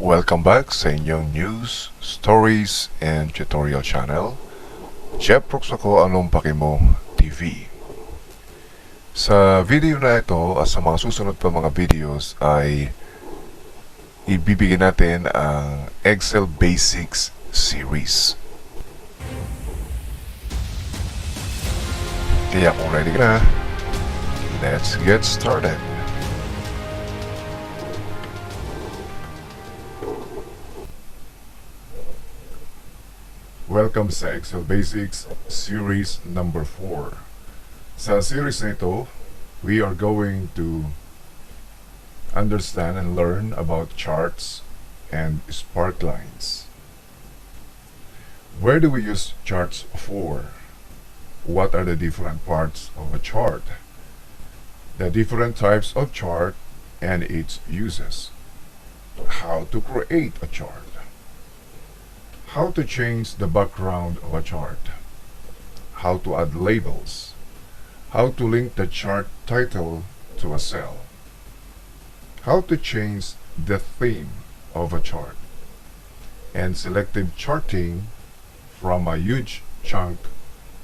Welcome back sa inyong news, stories, and tutorial channel. Jeff Brooks ako, anong paki mo TV. Sa video na ito at sa mga susunod pa mga videos ay ibibigay natin ang Excel Basics series. Kaya kung ready ka na, let's get started. Welcome sa Excel Basics Series number 4. Sa series na ito, we are going to understand and learn about charts and spark lines. Where do we use charts for? What are the different parts of a chart? The different types of chart and its uses. How to create a chart. How to change the background of a chart. How to add labels. How to link the chart title to a cell. How to change the theme of a chart. And selective charting from a huge chunk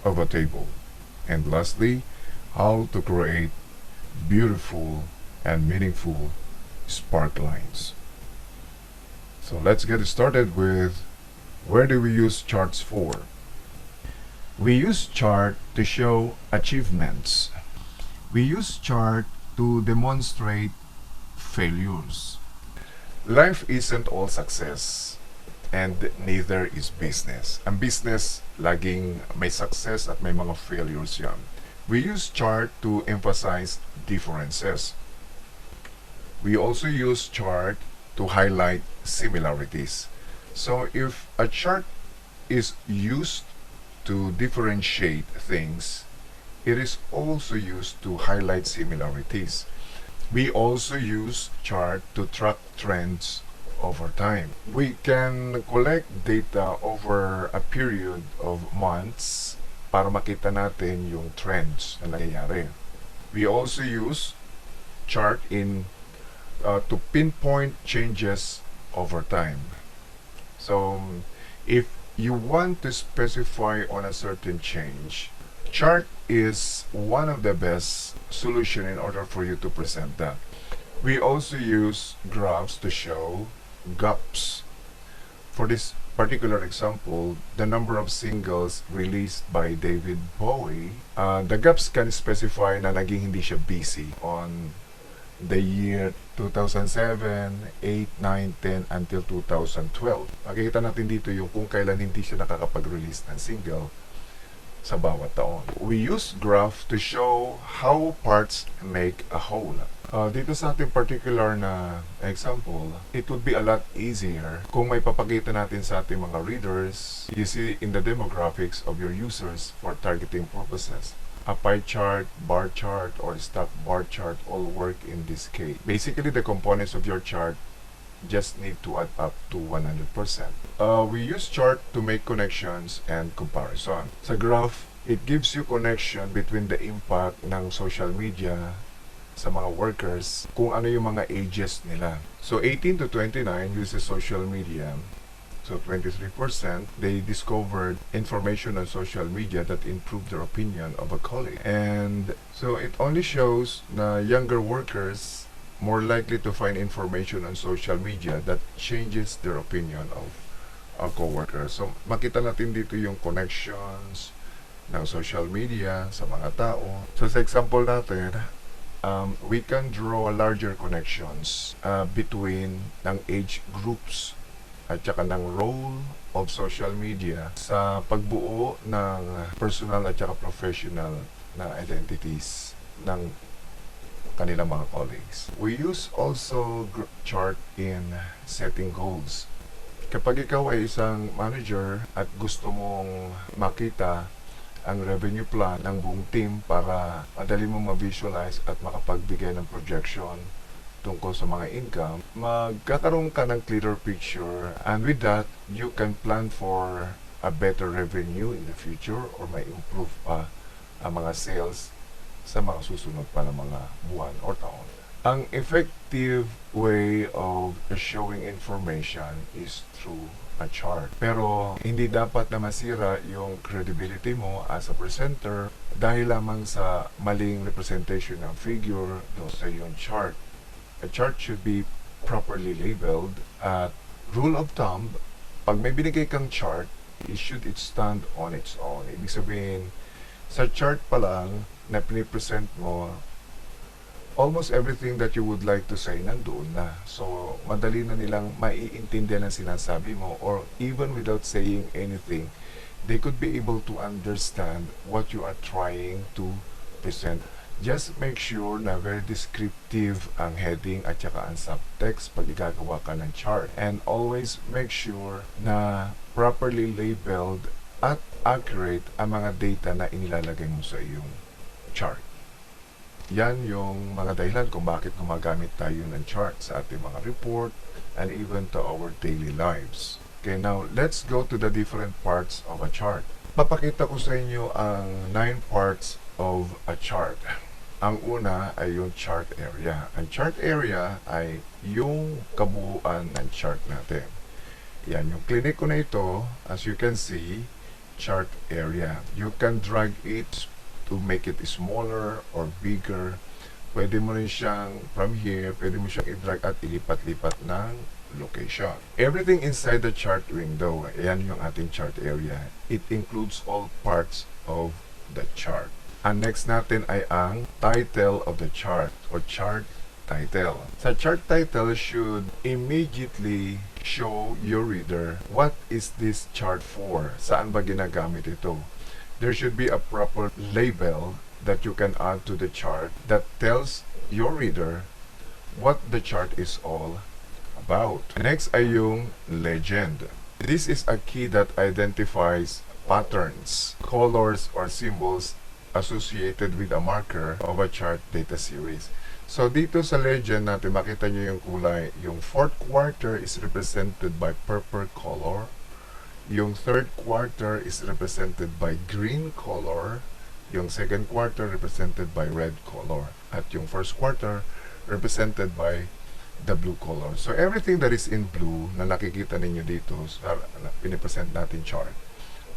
of a table. And lastly, how to create beautiful and meaningful spark lines. So let's get started with where do we use charts for? We use chart to show achievements. We use chart to demonstrate failures. Life isn't all success and neither is business. Ang business, laging may success at may mga failures yan. We use chart to emphasize differences. We also use chart to highlight similarities. So if a chart is used to differentiate things, it is also used to highlight similarities. We also use chart to track trends over time. We can collect data over a period of months para makita natin yung trends na nangyayari. We also use chart to pinpoint changes over time. So, if you want to specify on a certain change, chart is one of the best solution in order for you to present that. We also use graphs to show gaps. For this particular example, the number of singles released by David Bowie, the gaps can specify na naging hindi siya busy on the year 2007, 8, 9, 10 until 2012. Makikita natin dito yung kung kailan hindi siya nakakapag-release ng single sa bawat taon. We use graph to show how parts make a whole. Dito sa ating particular na example, it would be a lot easier kung may papakita natin sa ating mga readers. You see in the demographics of your users for targeting purposes. A pie chart, bar chart, or stack bar chart all work in this case. Basically, the components of your chart just need to add up to 100%. We use chart to make connections and comparison. Sa graph, it gives you connection between the impact ng social media sa mga workers kung ano yung mga ages nila. So 18 to 29 uses social media. So 23%, they discovered information on social media that improved their opinion of a colleague. And so it only shows na younger workers more likely to find information on social media that changes their opinion of a coworker. So makita natin dito yung connections ng social media sa mga tao. So sa example natin, we can draw larger connections between ng age groups at saka ng role of social media sa pagbuo ng personal at saka professional na identities ng kanilang mga colleagues. We use also chart in setting goals. Kapag ikaw ay isang manager at gusto mong makita ang revenue plan ng buong team para madali mong ma-visualize at makapagbigay ng projection tungkol sa mga income, magkakaroon ka ng clearer picture, and with that, you can plan for a better revenue in the future or may improve pa ang mga sales sa mga susunod pa ng mga buwan or taon. Ang effective way of showing information is through a chart. Pero hindi dapat na masira yung credibility mo as a presenter dahil lamang sa maling representation ng figure do sa yung chart. A chart should be properly labeled at rule of thumb, pag may binigay kang chart, it should stand on its own. Ibig sabihin, sa chart pa lang na pinipresent mo, almost everything that you would like to say nandoon na. So, madali na nilang maiintindihan ang sinasabi mo, or even without saying anything, they could be able to understand what you are trying to present. Just make sure na very descriptive ang heading at saka ang subtext pag igagawa ka ng chart. And always make sure na properly labeled at accurate ang mga data na inilalagay mo sa iyong chart. Yan yung mga dahilan kung bakit gumagamit tayo ng chart sa ating mga report and even to our daily lives. Okay, now let's go to the different parts of a chart. Papakita ko sa inyo ang 9 parts of a chart. Ang una ay yung chart area. Ang chart area ay yung kabuuan ng chart natin. Yan, yung clinic ko na ito, as you can see, chart area. You can drag it to make it smaller or bigger. Pwede mo rin siyang, from here, pwede mo siyang i-drag at ilipat-lipat ng location. Everything inside the chart window, yan yung ating chart area. It includes all parts of the chart. Ang next natin ay ang title of the chart or chart title. Sa chart title should immediately show your reader what is this chart for? Saan ba ginagamit ito? There should be a proper label that you can add to the chart that tells your reader what the chart is all about. Next ay yung legend. This is a key that identifies patterns, colors, or symbols associated with a marker of a chart data series. So dito sa legend natin makita nyo yung kulay. Yung fourth quarter is represented by purple color. Yung third quarter is represented by green color. Yung second quarter represented by red color. At yung first quarter represented by the blue color. So everything that is in blue na nakikita ninyo dito sa pinipresent natin chart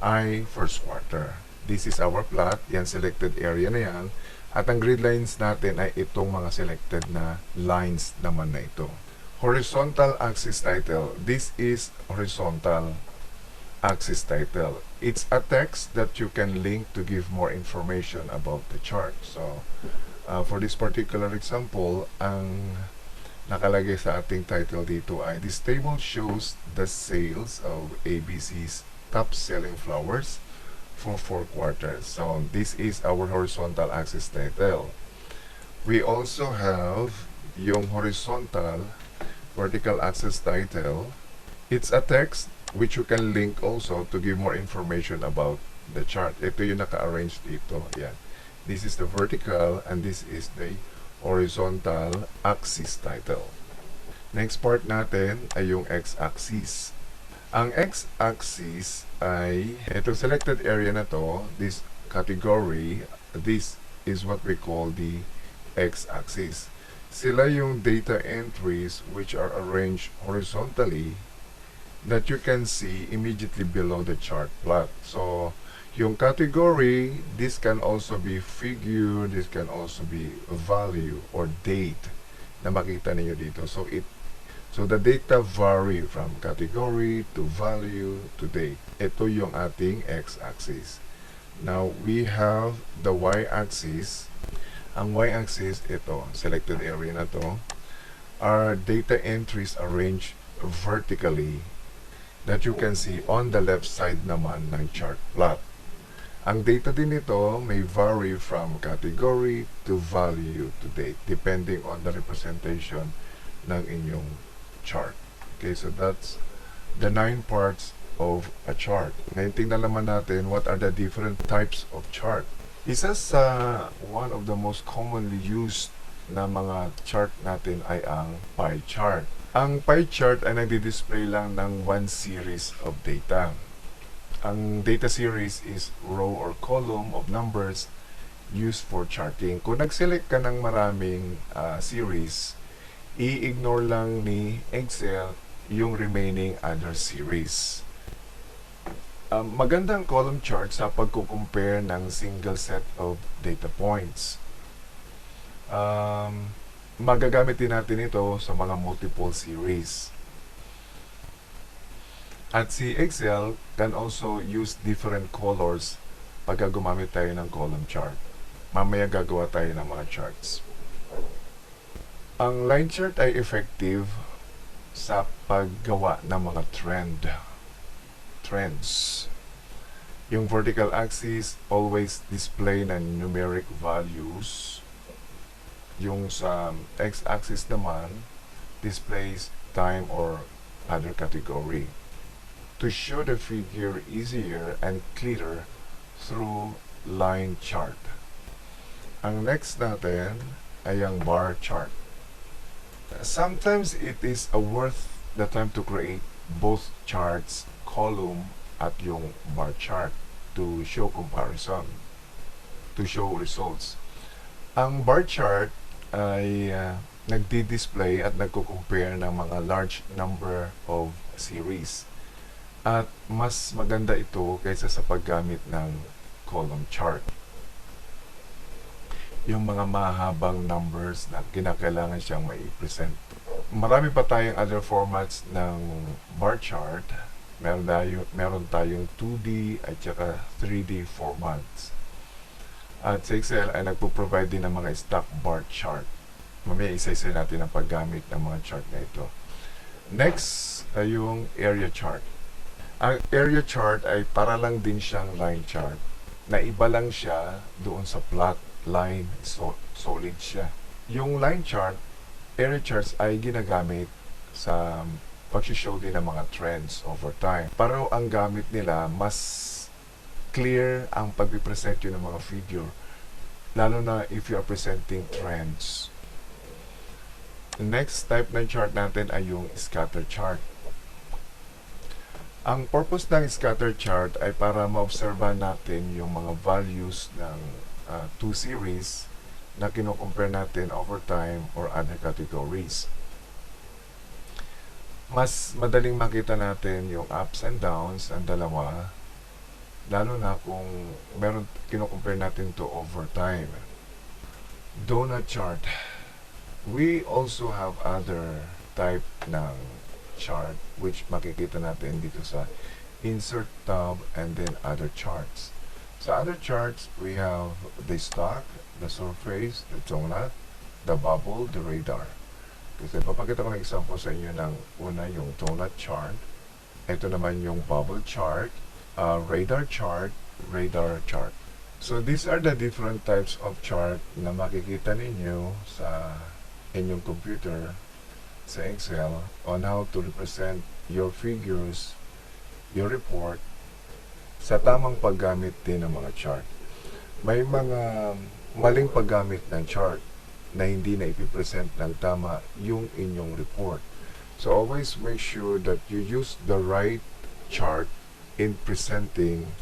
ay first quarter. This is our plot, yan selected area na yan. At ang grid lines natin ay itong mga selected na lines naman na ito. Horizontal axis title. This is horizontal axis title. It's a text that you can link to give more information about the chart. So, for this particular example, ang nakalagay sa ating title dito ay, this table shows the sales of ABC's top selling flowers for 4 quarters. So this is our horizontal axis title. We also have yung horizontal vertical axis title. It's a text which you can link also to give more information about the chart. Ito yung naka-arrange dito. Yan. This is the vertical and this is the horizontal axis title. Next part natin ay yung x-axis. Ang x-axis ay itong selected area na to, this category, this is what we call the x-axis. Sila yung data entries which are arranged horizontally that you can see immediately below the chart plot. So, yung category, this can also be figure, this can also be value or date na makita niyo dito. So the data vary from category to value to date. Ito yung ating x-axis. Now, we have the y-axis. Ang y-axis, ito, selected area na to, are data entries arranged vertically that you can see on the left side naman ng chart plot. Ang data din ito may vary from category to value to date depending on the representation ng inyong chart. Okay, so that's the 9 parts of a chart. Ngayon tingnan naman natin what are the different types of chart. Isa sa one of the most commonly used na mga chart natin ay ang pie chart. Ang pie chart ay nagdi-display lang ng one series of data. Ang data series is row or column of numbers used for charting. Kung nag-select ka ng maraming series, i-ignore lang ni Excel yung remaining other series. Magandang column chart sa pagko-compare ng single set of data points. Magagamit din natin ito sa mga multiple series. At si Excel can also use different colors pagka gumamit tayo ng column chart. Mamaya gagawa tayo ng mga charts. Ang line chart ay effective sa paggawa ng mga trends. Yung vertical axis always display ng numeric values. Yung sa x-axis naman displays time or other category. To show the figure easier and clearer through line chart. Ang next natin ay ang bar chart. Sometimes it is worth the time to create both charts, column at yung bar chart to show comparison, to show results. Ang bar chart ay nagdi-display at nagko-compare ng mga large number of series. At mas maganda ito kaysa sa paggamit ng column chart. Yung mga mahabang numbers na kinakailangan siyang mai-present. Marami pa tayong other formats ng bar chart. Meron tayong 2D at saka 3D formats. At sa Excel ay nagpo-provide din ng mga stock bar chart. Mamaya isa-isa natin ang paggamit ng mga chart na ito. Next ay yung area chart. Ang area chart ay para lang din siyang line chart. Na iba lang siya doon sa plot line, solid siya. Yung line chart, area charts ay ginagamit sa pag-show din ng mga trends over time. Pero ang gamit nila, mas clear ang pag-present yun ng mga figure. Lalo na if you are presenting trends. The next type ng chart natin ay yung scatter chart. Ang purpose ng scatter chart ay para maobserbahan natin yung mga values ng two series na kino-compare natin over time or other categories. Mas madaling makita natin yung ups and downs ang dalawa, lalo na kung meron kino-compare natin to over time. Donut chart. We also have other type ng chart which makikita natin dito sa insert tab and then other charts. Sa other charts, we have the stock, the surface, the donut, the bubble, the radar. Kasi papakita ko ng example sa inyo ng una yung donut chart. Ito naman yung bubble chart, radar chart, radar chart. So these are the different types of chart na makikita ninyo sa inyong computer sa Excel on how to represent your figures, your report, sa tamang paggamit din ng mga chart. May mga maling paggamit ng chart na hindi na ipipresent ng tama yung inyong report. So always make sure that you use the right chart in presenting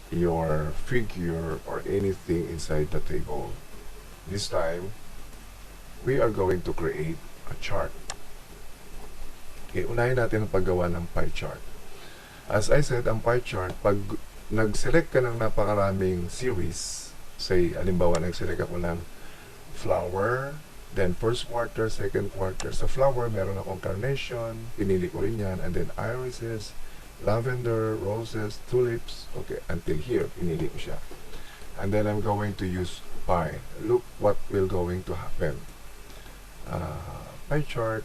your figure or anything inside the table. This time, we are going to create a chart. Okay, unahin natin ang paggawa ng pie chart. As I said, ang pie chart, pag nag-select ka ng napakaraming series, say, alimbawa, nag-select ako ng flower, then first quarter, second quarter. Sa flower, meron akong carnation, pinili ko rin yan, and then irises, lavender, roses, tulips, okay, until here, pinili ko siya. And then I'm going to use pie. Look what will going to happen. Pie chart,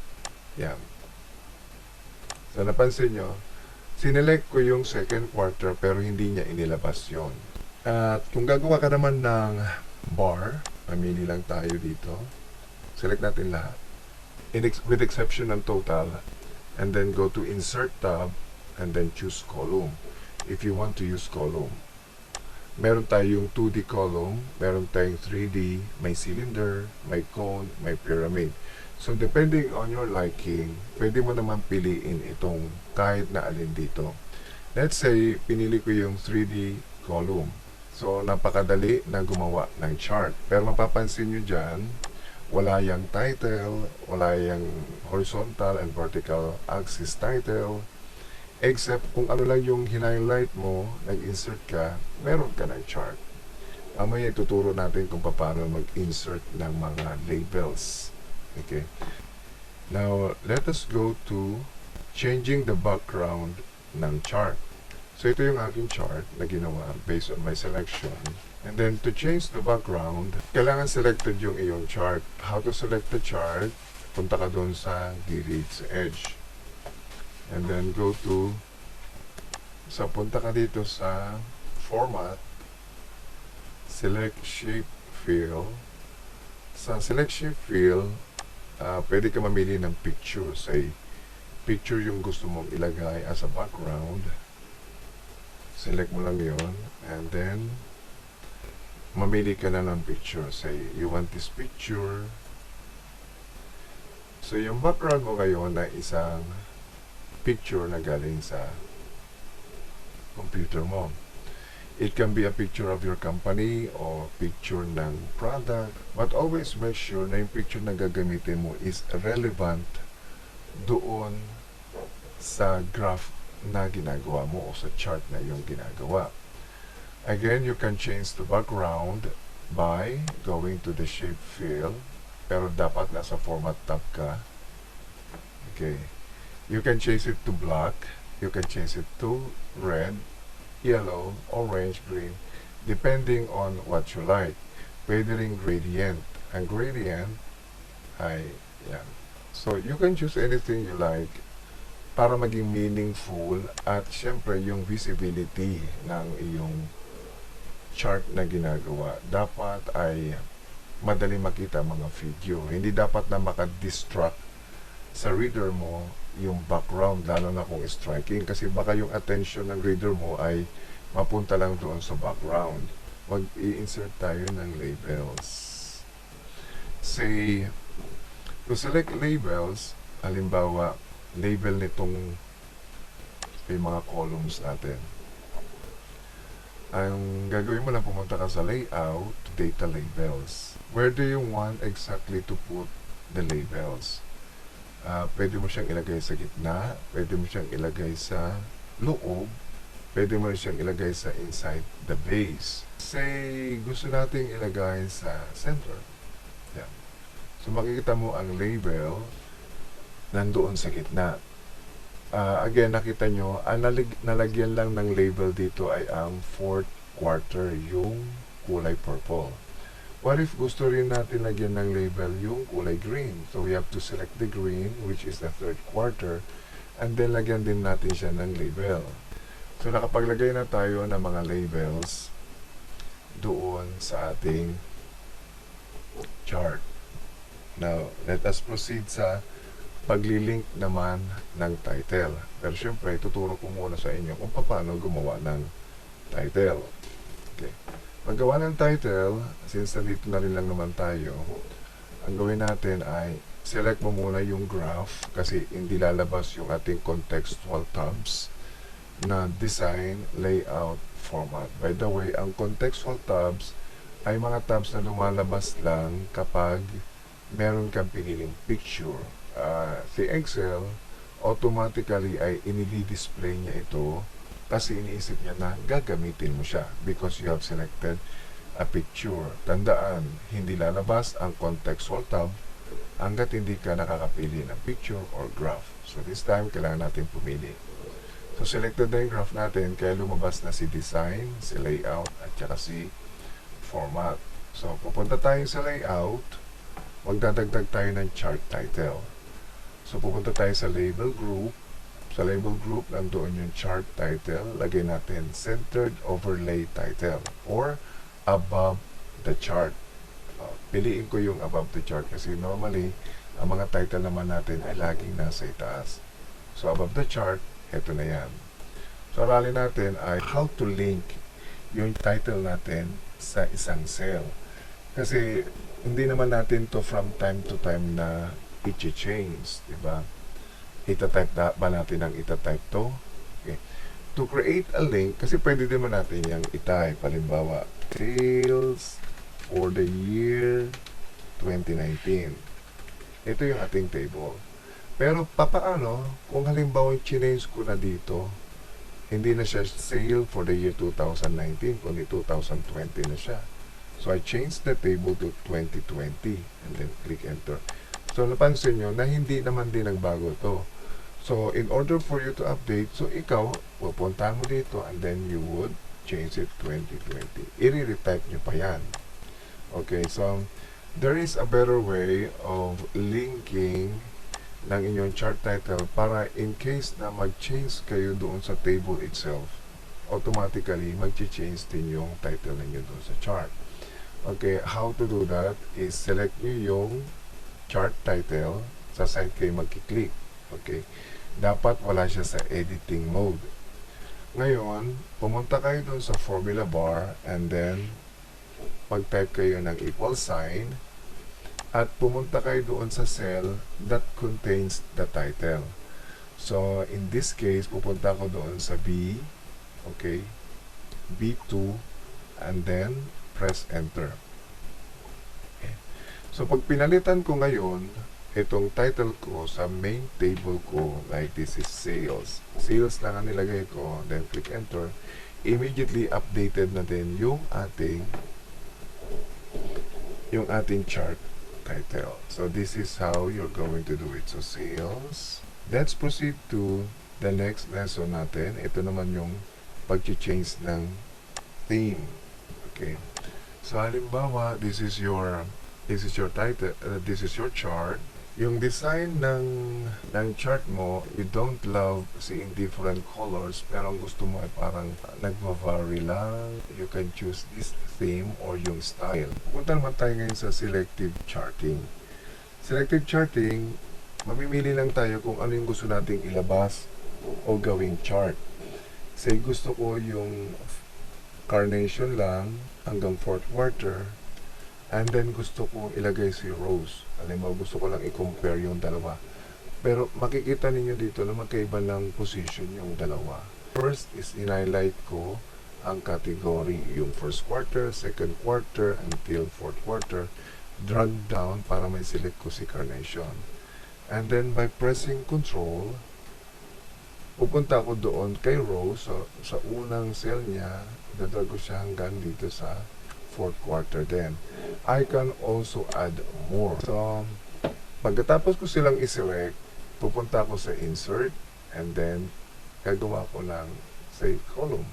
yan. So, napansin nyo, sinelect ko yung second quarter pero hindi niya inilabas yon. At kung gagawa ka naman ng bar, mamili lang tayo dito. Select natin lahat. With exception ng total. And then go to insert tab and then choose column. If you want to use column. Meron tayong 2D column, meron tayong 3D, may cylinder, may cone, may pyramid. So, depending on your liking, pwede mo naman piliin itong kahit na alin dito. Let's say, pinili ko yung 3D column. So, napakadali na gumawa ng chart. Pero mapapansin nyo dyan, wala yung title, wala yung horizontal and vertical axis title, except kung ano lang yung highlight mo, nag-insert ka, meron ka ng chart. Mamaya ituturo natin kung paano mag-insert ng mga labels. Okay. Now, let us go to changing the background ng chart. So, ito yung aking chart na ginawa based on my selection. And then, to change the background, kailangan selected yung iyong chart. How to select the chart? Punta ka doon sa gilid, sa edge. And then, go to, punta ka dito sa format, select shape fill. Sa select shape fill, pwede ka mamili ng picture. Say, picture yung gusto mong ilagay as a background. Select mo lang yon, and then mamili ka na ng picture. Say, you want this picture. So, yung background mo ngayon na isang picture na galing sa computer mo. It can be a picture of your company or picture ng product, but always make sure na yung picture na gagamitin mo is relevant doon sa graph na ginagawa mo o sa chart na yung ginagawa. Again, you can change the background by going to the shape fill, pero dapat nasa format tab ka. Okay. You can change it to black, you can change it to red, yellow, orange, green, depending on what you like. Pwede rin gradient. Ang gradient ay yan. So, you can choose anything you like para maging meaningful at syempre yung visibility ng iyong chart na ginagawa dapat ay madali makita mga figure. Hindi dapat na makadistract sa reader mo yung background, lalo na kung striking, kasi baka yung attention ng reader mo ay mapunta lang doon sa background. Mag-i-insert tayo ng labels. Say, to select labels, halimbawa label nitong yung mga columns natin. Ang gagawin mo lang, pumunta ka sa layout, data labels. Where do you want exactly to put the labels? Pwede mo siyang ilagay sa gitna, pwede mo siyang ilagay sa loob, pwede mo siyang ilagay sa inside the base. Say, gusto nating ilagay sa center. Yan. So, makikita mo ang label nandoon sa gitna. Again, nakita nyo, ang nalagyan lang ng label dito ay ang fourth quarter, yung kulay purple. What if gusto rin natin lagyan ng label yung kulay green? So, we have to select the green, which is the third quarter, and then lagyan din natin siya ng label. So, nakapaglagay na tayo ng mga labels doon sa ating chart. Now, let us proceed sa paglilink naman ng title. Pero syempre, tuturo ko muna sa inyo kung paano gumawa ng title. Okay. Paggawa ng title, since nandito na rin lang naman tayo, ang gawin natin ay select mo muna yung graph kasi hindi lalabas yung ating contextual tabs na design, layout, format. By the way, ang contextual tabs ay mga tabs na lumalabas lang kapag meron kang piniling picture. Si Excel, automatically ay inili-display niya ito kasi iniisip niya na gagamitin mo siya because you have selected a picture. Tandaan, hindi lalabas ang contextual tab hanggat hindi ka nakakapili ng picture or graph. So this time, kailangan natin pumili. So selected na yung graph natin, kaya lumabas na si design, si layout, at saka si format. So pupunta tayo sa layout, magdadagdag tayo ng chart title. So, pupunta tayo sa label group. Sa label group, nandoon yung chart title. Lagay natin centered overlay title or above the chart. Piliin ko yung above the chart kasi normally, ang mga title naman natin ay laging nasa itaas. So, above the chart, eto na yan. So, aralin natin ay how to link yung title natin sa isang cell. Kasi, hindi naman natin to from time to time na i-change, diba? Ita-type ba natin ang ita-type to? Okay. to create a link, kasi pwede din natin yung itype. Halimbawa, sales for the year 2019. Ito yung ating table. Pero papaano kung halimbawa change ko na dito, hindi na siya sale for the year 2019, kundi 2020 na siya. So I changed the table to 2020 and then click enter. So napansin nyo na hindi naman din nagbago to. So in order for you to update, so ikaw, pupunta mo dito and then you would change it 2020. I-retype nyo pa yan. Okay, so there is a better way of linking ng inyong chart title para in case na mag-change kayo doon sa table itself, automatically mag-change din yung title ninyo doon sa chart. Okay, how to do that is select nyo yung chart title, sa side kayo magkiklik. Okay, dapat wala siya sa editing mode. Ngayon, pumunta kayo doon sa formula bar and then mag-type kayo ng equal sign at pumunta kayo doon sa cell that contains the title. So, in this case, pupunta ko doon sa B, okay, B2, and then press enter. Okay. So, pag pinalitan ko ngayon, itong title ko sa main table ko, like this is sales. Sales lang ang nilagay ko, then click enter. Immediately updated na din yung ating chart title. So this is how you're going to do it. So sales. Let's proceed to the next lesson natin. Ito naman yung pag-change ng theme. Okay. So halimbawa, this is your title, this is your chart. Yung design ng chart mo, you don't love seeing different colors, pero ang gusto mo ay parang nagva-vary lang. You can choose this theme or yung style. Punta naman tayo ngayon sa selective charting. Selective charting, mamimili lang tayo kung ano yung gusto nating ilabas o gawing chart. Say gusto ko yung carnation lang hanggang fourth quarter, and then gusto ko ilagay si rose. Alam mo, gusto ko lang i-compare yung dalawa. Pero makikita ninyo dito na magkaiba ng position yung dalawa. First is in-highlight ko ang category, yung first quarter, second quarter, until fourth quarter. Drag down para may select ko si carnation. And then by pressing control, pupunta ako doon kay rose. So, sa unang cell niya, dadrag ko siya hanggang dito sa fourth quarter din. I can also add more. So, pagkatapos ko silang i-select, pupunta ako sa insert and then gagawa ko ng say column.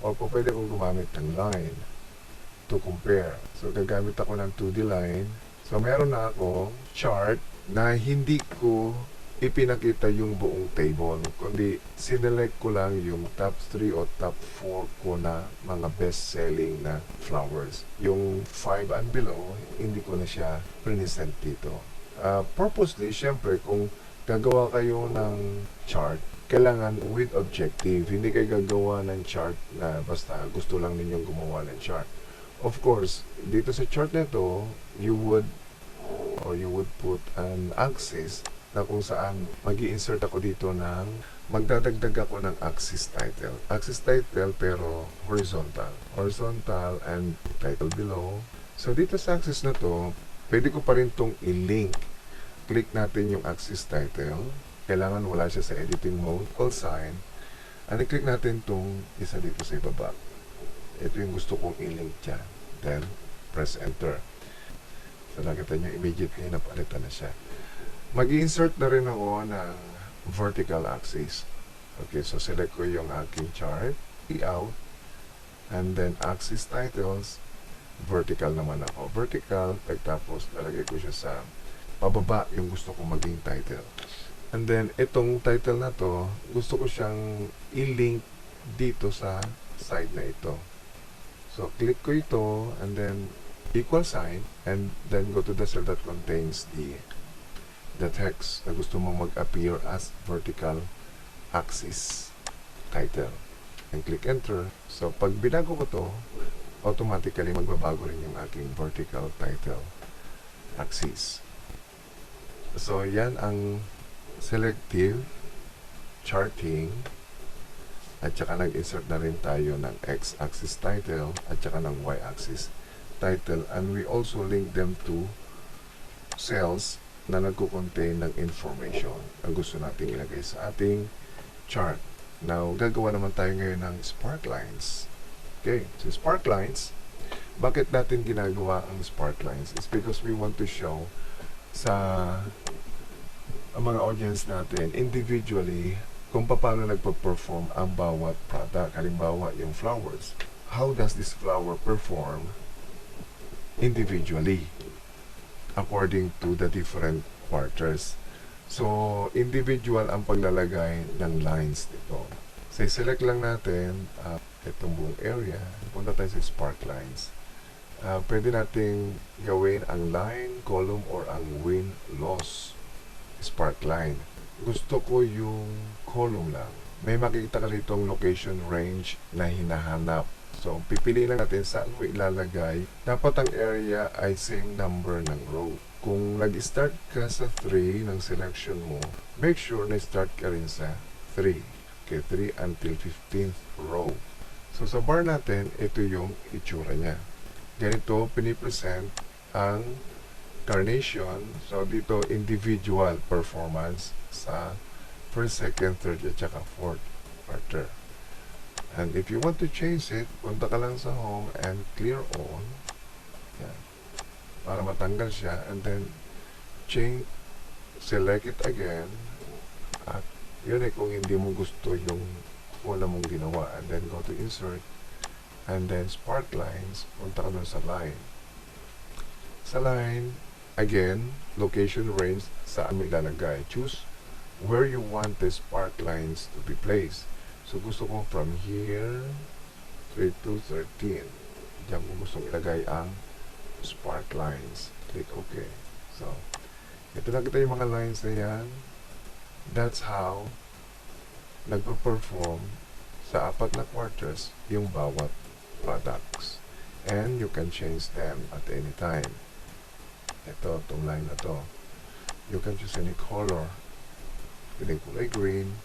O pwede kong gumamit ng line to compare. So, gagamit ako ng 2D line. So, meron na ako chart na hindi ko ipinakita yung buong table, kundi sinelect ko lang yung top 3 o top 4 ko na mga best-selling na flowers. Yung 5 and below, hindi ko na siya present dito. Purposely, syempre, kung gagawa kayo ng chart, kailangan with objective. Hindi kayo gagawa ng chart na basta gusto lang ninyong gumawa ng chart. Of course, dito sa chart nito, you would put an axis na kung saan mag-i-insert ako dito ng magdadagdag ako ng axis title. Axis title pero horizontal. Horizontal and title below. So dito sa axis na to, pwede ko pa rin itong i-link. Click natin yung axis title. Kailangan wala siya sa editing mode. Call sign. And i-click natin itong isa dito sa ibaba. Ito yung gusto kong i-link dyan. Then, press enter. So nakita nyo immediately napalitan na siya. Mag-insert na rin ako ng vertical axis. Okay, so select ko yung aking chart, layout, and then axis titles, vertical naman ako. Vertical, tapos lalagay ko siya sa pababa yung gusto ko maging title. And then, itong title na to, gusto ko siyang i-link dito sa side na ito. So, click ko ito, and then equal sign, and then go to the cell that contains the text na gusto mo mag-appear as vertical axis title. And click enter. So, pag binago ko to, automatically magbabago rin yung aking vertical title axis. So, yan ang selective charting. At saka nag-insert na rin tayo ng x-axis title at saka ng y-axis title. And we also link them to cells na nagko-contain ng information na gusto nating ilagay sa ating chart. Now, gagawa naman tayo ngayon ng spark lines. Okay, so spark lines, bakit natin ginagawa ang spark lines? It's because we want to show sa ang mga audience natin individually kung paano nagpa-perform ang bawat product. Halimbawa, yung flowers. How does this flower perform individually according to the different quarters? So, individual ang paglalagay ng lines dito. So, select lang natin itong buong area. Punta tayo sa spark lines. Pwede nating gawin ang line, column, or ang win-loss spark line. Gusto ko yung column lang. May makikita ka ditong location range na hinahanap. So, pipiliin lang natin saan mo ilalagay. Dapat ang area ay same number ng row. Kung nag-start ka sa 3 ng selection mo, make sure na start ka rin sa 3. Okay, 3 until 15th row. So, sa bar natin, ito yung itsura niya. Ganito, pinipresent ang carnation. So, dito, individual performance sa first, second, third, at saka fourth quarter. And if you want to change it, punta ka lang sa home and clear all. Yan. Para matanggal siya. And then, change, select it again. At yun ay kung hindi mo gusto yung una mong ginawa. And then, go to insert. And then, spark lines. Punta ka dun sa line. Sa line, again, location range, saan mo ilalagay. Choose where you want the spark lines to be placed. So, gusto ko from here 3 to 13. Diyan ko gusto ilagay ang spark lines. Click OK. So, ito na kita yung mga lines na yan. That's how nagpa-perform sa 4 na quarters yung bawat products. And you can change them at any time. Ito, itong line na to. You can choose any color. Piling kulay green.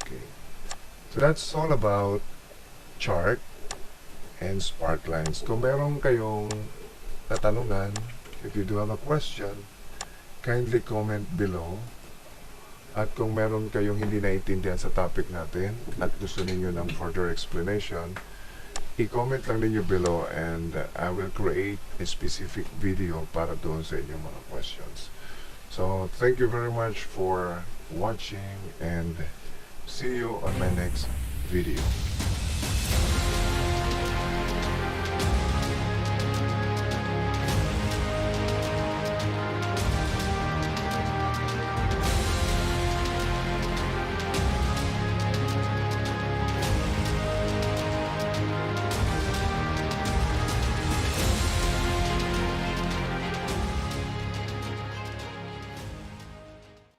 Okay. So that's all about chart and spark lines. Kung meron kayong tatanungan, if you do have a question, kindly comment below. At kung meron kayong hindi naiintindihan sa topic natin at gusto ninyo ng further explanation, i-comment lang ninyo below and I will create a specific video para doon sa inyong mga questions. So, thank you very much for watching and see you on my next video.